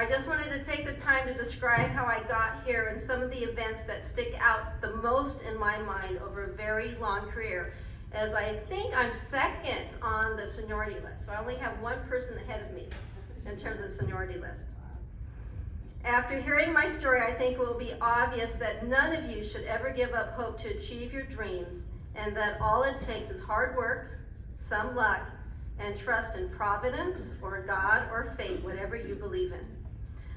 I just wanted to take the time to describe how I got here and some of the events that stick out the most in my mind over a very long career, as I think I'm second on the seniority list. So I only have one person ahead of me in terms of the seniority list. After hearing my story, I think it will be obvious that none of you should ever give up hope to achieve your dreams, and that all it takes is hard work, some luck, and trust in providence or God or fate, whatever you believe in.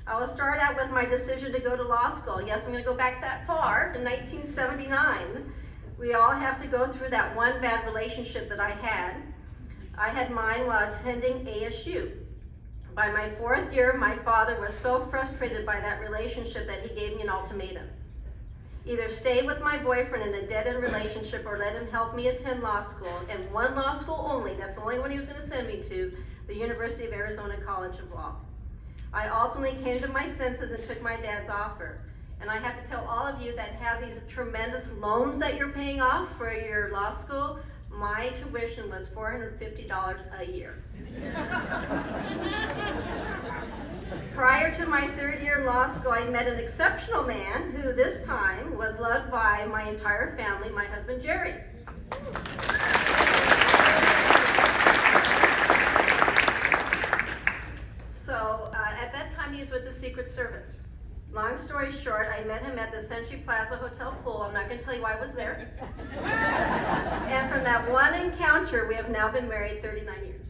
I will start out with my decision to go to law school. Yes, I'm going to go back that far, in 1979. We all have to go through that one bad relationship that I had. I had mine while attending ASU. By my 4th year, my father was so frustrated by that relationship that he gave me an ultimatum. Either stay with my boyfriend in a dead-end relationship or let him help me attend law school, and one law school only, that's the only one he was going to send me to, the University of Arizona College of Law. I ultimately came to my senses and took my dad's offer. And I have to tell all of you that have these tremendous loans that you're paying off for your law school, my tuition was $450 a year. Prior to my 3rd year in law school, I met an exceptional man who this time was loved by my entire family, my husband Jerry. So at that time he was with the Secret Service. Long story short, I met him at the Century Plaza Hotel pool. I'm not going to tell you why I was there. And from that one encounter, we have now been married 39 years.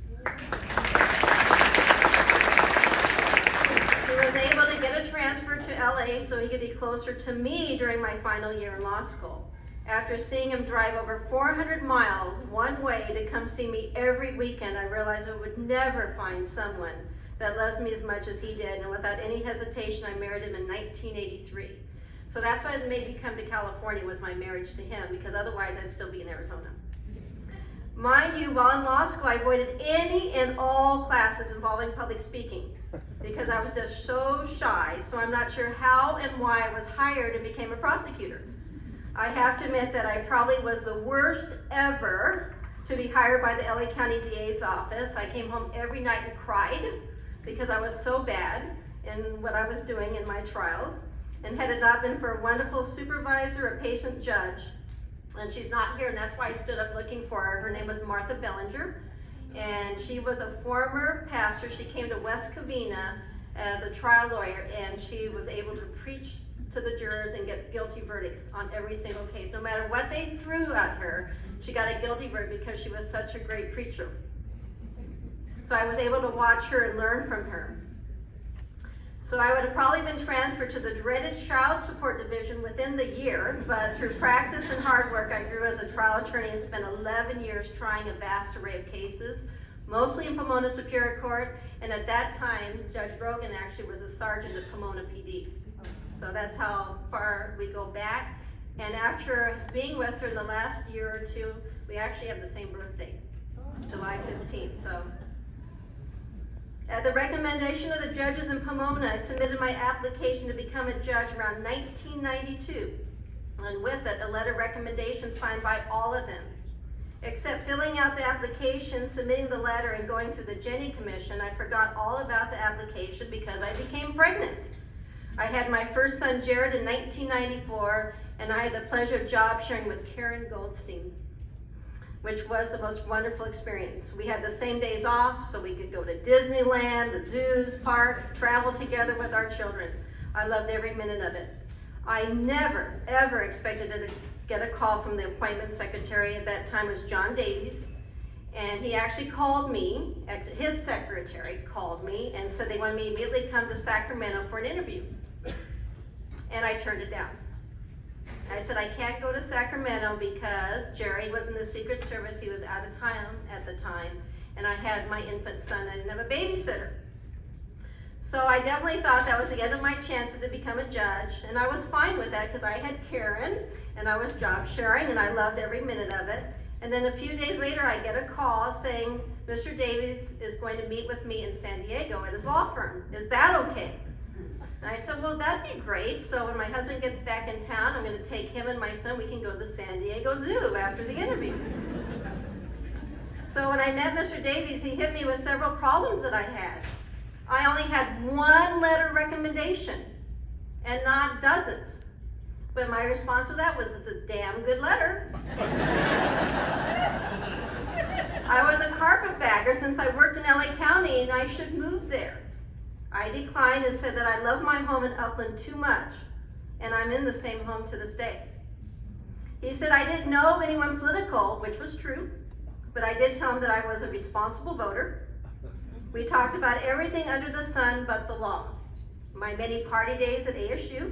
He was able to get a transfer to LA so he could be closer to me during my final year in law school. After seeing him drive over 400 miles one way to come see me every weekend, I realized I would never find someone that loves me as much as he did, and without any hesitation, I married him in 1983. So that's why it made me come to California, was my marriage to him, because otherwise I'd still be in Arizona. Mind you, while in law school, I avoided any and all classes involving public speaking because I was just so shy, so I'm not sure how and why I was hired and became a prosecutor. I have to admit that I probably was the worst ever to be hired by the LA County DA's office. I came home every night and cried because I was so bad in what I was doing in my trials. And had it not been for a wonderful supervisor, a patient judge, and she's not here, and that's why I stood up looking for her. Her name was Martha Bellinger, and she was a former pastor. She came to West Covina as a trial lawyer, and she was able to preach to the jurors and get guilty verdicts on every single case. No matter what they threw at her, she got a guilty verdict because she was such a great preacher. So I was able to watch her and learn from her. So I would have probably been transferred to the dreaded child support division within the year, but through practice and hard work, I grew as a trial attorney and spent 11 years trying a vast array of cases, mostly in Pomona Superior Court, and at that time, Judge Rogan actually was a sergeant at Pomona PD. So that's how far we go back. And after being with her the last year or two, we actually have the same birthday, July 15th. So, at the recommendation of the judges in Pomona, I submitted my application to become a judge around 1992, and with it, a letter of recommendation signed by all of them. Except filling out the application, submitting the letter, and going through the Jenny Commission, I forgot all about the application because I became pregnant. I had my first son, Jared, in 1994, and I had the pleasure of job sharing with Karen Goldstein, which was the most wonderful experience. We had the same days off, so we could go to Disneyland, the zoos, parks, travel together with our children. I loved every minute of it. I never, ever expected to get a call from the appointment secretary. At that time was John Davies, and he actually called me, his secretary called me and said they wanted me to immediately come to Sacramento for an interview. And I turned it down. I said, I can't go to Sacramento because Jerry was in the Secret Service. He was out of town at the time, and I had my infant son. I didn't have a babysitter. So I definitely thought that was the end of my chances to become a judge, and I was fine with that because I had Karen, and I was job sharing, and I loved every minute of it. And then a few days later, I get a call saying, Mr. Davies is going to meet with me in San Diego at his law firm. Is that okay? And I said, well, that'd be great. So when my husband gets back in town, I'm going to take him and my son. We can go to the San Diego Zoo after the interview. So when I met Mr. Davies, he hit me with several problems that I had. I only had one letter recommendation and not dozens. But my response to that was, it's a damn good letter. I was a carpetbagger since I worked in LA County and I should move there. I declined and said that I love my home in Upland too much, and I'm in the same home to this day. He said I didn't know of anyone political, which was true, but I did tell him that I was a responsible voter. We talked about everything under the sun but the law. My many party days at ASU,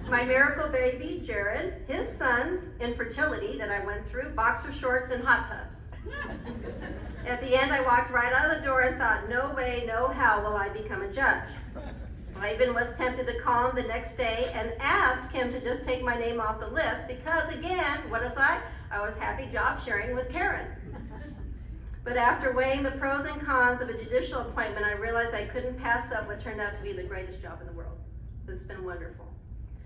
my miracle baby, Jared, his sons, infertility that I went through, boxer shorts and hot tubs. At the end, I walked right out of the door and thought, no way, no how will I become a judge. I even was tempted to call him the next day and ask him to just take my name off the list because, again, what was I? I was happy job sharing with Karen. But after weighing the pros and cons of a judicial appointment, I realized I couldn't pass up what turned out to be the greatest job in the world. It's been wonderful.